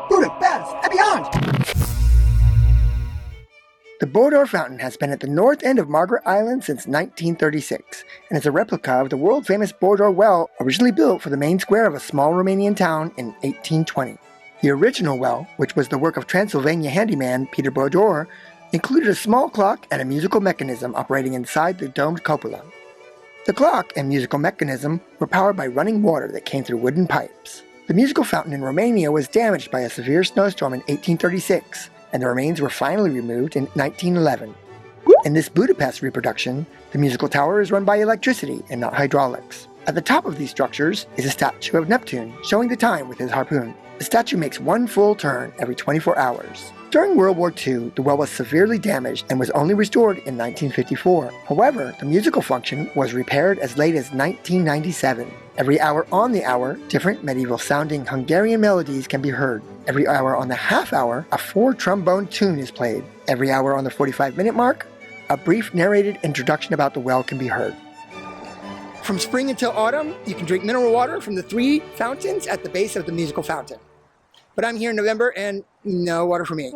Budapest and beyond! The Bodor Fountain has been at the north end of Margaret Island since 1936 and is a replica of the world-famous Bodor well originally built for the main square of a small Romanian town in 1820. The original well, which was the work of Transylvanian handyman Péter Bodor, included a small clock and a musical mechanism operating inside the domed cupola. The clock and musical mechanism were powered by running water that came through wooden pipes. The musical fountain in Romania was damaged by a severe snowstorm in 1836, and the remains were finally removed in 1911. In this Budapest reproduction, the musical tower is run by electricity and not hydraulics. At the top of these structures is a statue of Neptune, showing the time with his harpoon. The statue makes one full turn every 24 hours. During World War II, the well was severely damaged and was only restored in 1954. However, the musical function was repaired as late as 1997. Every hour on the hour, different medieval-sounding Hungarian melodies can be heard. Every hour on the half hour, a 4-trombone tune is played. Every hour on the 45-minute mark, a brief narrated introduction about the well can be heard. From spring until autumn, you can drink mineral water from the 3 fountains at the base of the musical fountain. But I'm here in November and no water for me.